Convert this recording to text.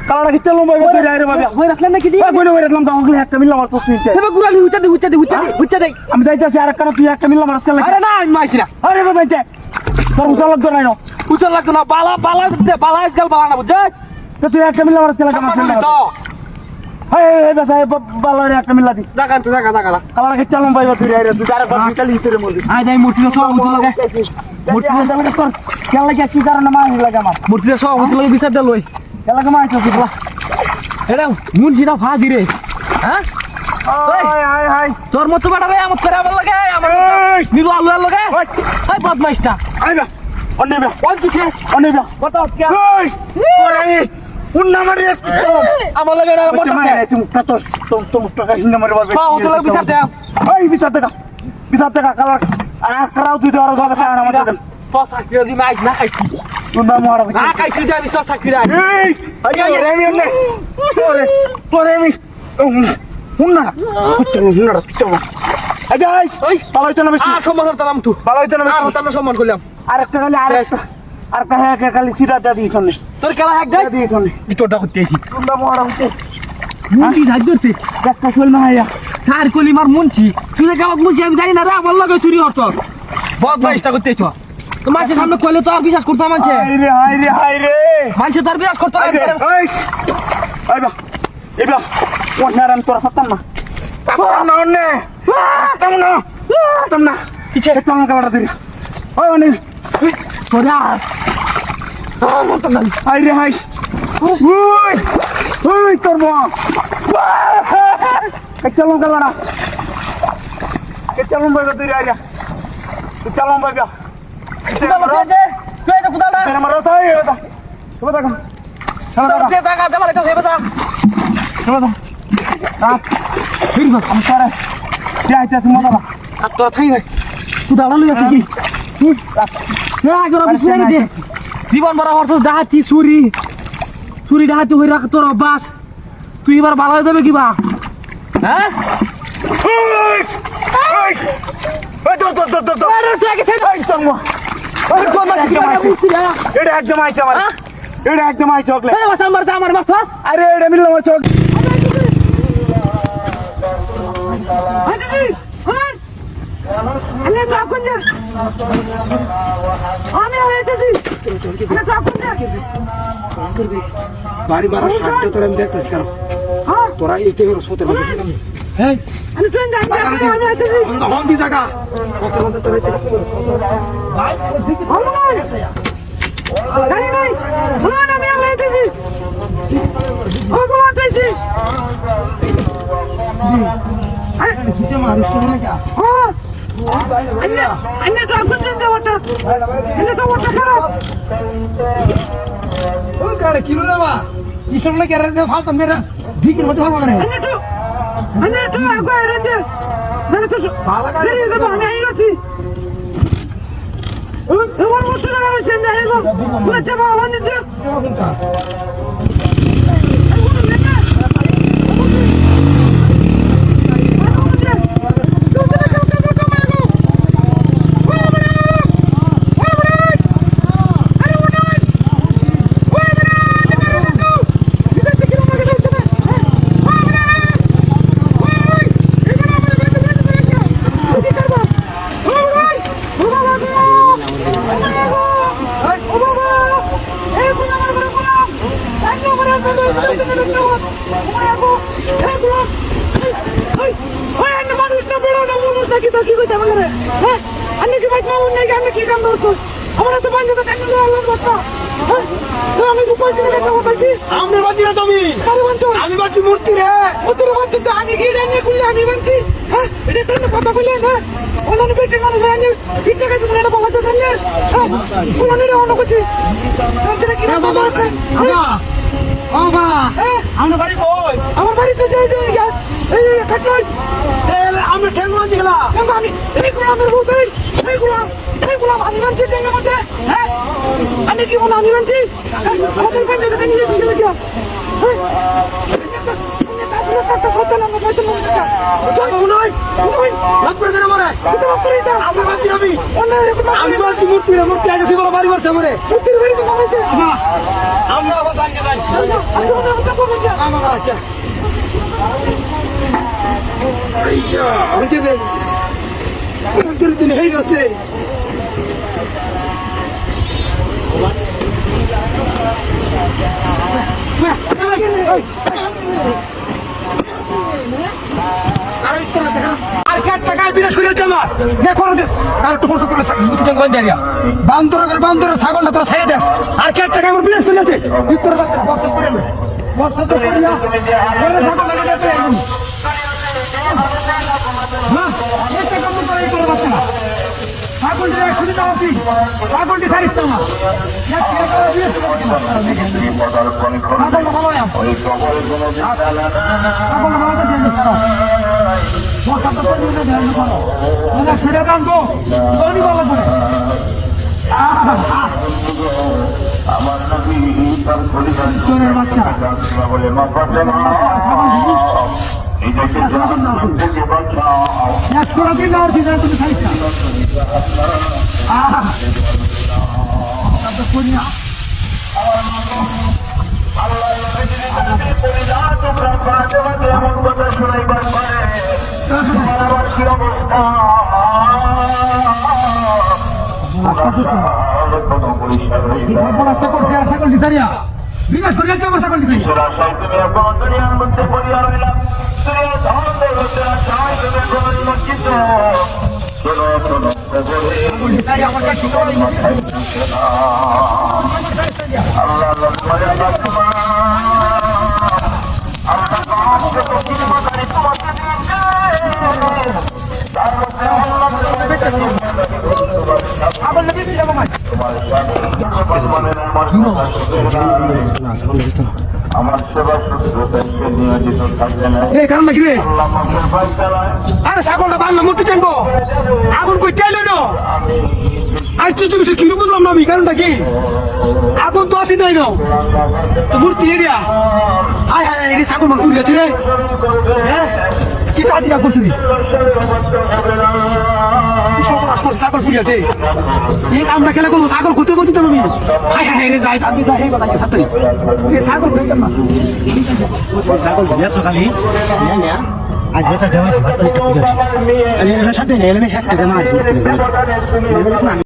Kalau kita lomba itu dari mana? Virus mana kita? Aku ni virus lomba aku lihat kami lomba tu sini. Tapi guru ni hujan deh. Kami dah jadi arak kan tu ya kami lomba sekali. Ada nak main sini. Ada apa saja? Terus hujan lagi tu no. Hujan lagi tu bala sekali bala nak hujan. Tu ya kami lomba sekali kami sini. Hei, bahasa bala ni kami lagi. Jangan. Kalau kita lomba itu dari tu arak kami sekali itu murti. Ada murti semua murti lagi. Murti lagi tu. Yang lagi sekitar nama ini lagi mas. Murti semua murti lagi bisa dah loh. Kalau kemana tu kita? Hello, munci dah fazir eh? Hah? Hai. Tor mau tu pada gaya, mau kerja apa lagi? Nilu alu lagi? Hai, buat maista. Hai dah. Onde dah. Onde dah. Betul क्या? Hei, orang ini, unna mari es kita. Amal lagi ada motor. Betul. Tum pakai sini mari buat. Kau tu lagi bisa tak? Hai, bisa tak kalau kerau tu orang tua sana macam. Tos akhirnya di match nak kaki. Unna mau orang. Nak kaki sudah di tos akhirnya. Hei, ayo remi unna. Remi. Unna. Betul. Aja, kalau itu nama sih. Sombong tanam tu. Kalau itu nama sih. Tanam sombong kuliam. Arak kali sida jadi sini. Terkala hak jadi sini. Itu dah kutesi. Unna mau orang tu. Munci saja sih. Dah kasual mahaya. Sar kuli mar munci. Sudah kamu munci yang jadi nara malah kau curi hortos. बहुत भाई stuck होते छो तो मानसे सामने कोले तो और विश्वास करता मानसे हाय रे मानसे तो और विश्वास करता हाय बा ए बा वो नारायण तोरा सत्तम ना ओने सत्तम ना पीछे तंग कावड़ा दे ओए ओने तोरा सत्तम ना हाय रे हाय ओए तोरबो कचलम कावड़ा कचलम बाय दे आया Calon baga. Kita lalu aja. Kau itu kuda lah. Mana marah tahu ya betul. Coba tak? Coba tak? Coba tak? Coba tak? Ah, firman. Amsara. Dia itu semua apa? Atau thay ni. Kuda lalu ya sih. Ya, kalau habis lagi deh. Diwan bara horses dahati suri dahati hoirak tor bas. Tu ibar balai tu bagi bah. Hah? Tuh. Ada lagi saya. Semua. Kau masih kena musuh ya? Ini ekdom aja mas. Ini ekdom aja coklat. Hei, samar mas. Are, ini milah mas cok. Ada sih, mas. Ini takut je. Kami ada sih. Ini takut je. Kerbi. Bari satu orang dia tak sekarang. Orang itu harus foto lagi. Hei, anu tuan dah jaga kami ada sih. Enggak di jaga. Foto terus. Baik, sedikit. Naik. Mana kami yang ada sih? Oh, bawa tu sih. Ini kisah harus kemana ya? Oh. Anda tu aku sendiri water. Anda tu water kerap. Oh, kalau kilo nama. Kisah lagi kerana faham merah. Dikir betul hal mana? Anda tu aku ada je. Nana tu. Ini tu mana ini sih? Orang musuh dah macam ni itu. Macam apa ni dia? আমি বাঁচি মূর্তি রে ওদের বাঁচি তো আমি গিয়ে নিয়ে খুললে আমি বাঁচি হ্যাঁ এটা তো কথা বললেন হ্যাঁ অন্য বেটে মানুষ জানি ঠিক আছে তো এটা বলাতে জানলেন হ্যাঁ কোন এটা অন্য কিছু এটা কি না বাবা আছে বাবা আমরা বাড়ি কই আমার বাড়ি তো যাই এই কাটল আমি ঠেঙ্গ মানছি গেলা আমি এইগুলো আমার বলতে এইগুলো আমি মানছি ঠেঙ্গের মধ্যে হ্যাঁ আমি কি বলো আমি মানছি আমাদের পঞ্চায়েত ভেঙে গেছে গেলে কি আমি বলছি মূর্তি আগে বলো বাড়ি মারছে আমার মূর্তির বাড়ি তো মারছে আমরা আবার জানকে যাই আচ্ছা হেই আসলে আর কে টাকায় বিনাশ করে আমার দেখো আর একটু খরচ করে বান্দর ছাগল না তোরা ছেড়ে দেস আর কে টাকা আমার বিনাশ করে আছে আমার নবী তার খলিফার বলে মা ফাতেমা নিজেকে জাহান্নাম থেকে বাঁচাও আল্লাহ নবী পরিলা তোমরা ফাতেমাকে এমন কথা শোনাইবার পারে তোমার আবার কি অবস্থা আমার সেবা শুশ্রূষা নিয়োজিত থাকবে না কারণ নাকি রে আল্লাহ আমাদের ভাই চালায় আরে ছাগলটা বাংলা মূর্তি টাঙ্গো আগুন কই তেল না আই চুচু কিছু কি বুঝলাম না আমি কারণটা কি আগুন তো আসি নাই না তো মূর্তি এরিয়া হায় হায় এই ছাগল মান ঘুরে আছে রে হ্যাঁ কি কাজিরা করছিস সকল আসল ছাগল ঘুরে আছে এই আমরা খেলা করবো ছাগল খুঁজতে বলছি তো আমি হায় হায় রে যাই আমি যাই কথা কি সাথে ছাগল ঘুরে না ছাগল ঘুরে আসো খালি আজ বেসা দেওয়া আছে ভাত করে আছে আমি এর সাথে এলেনে একটা দেওয়া আছে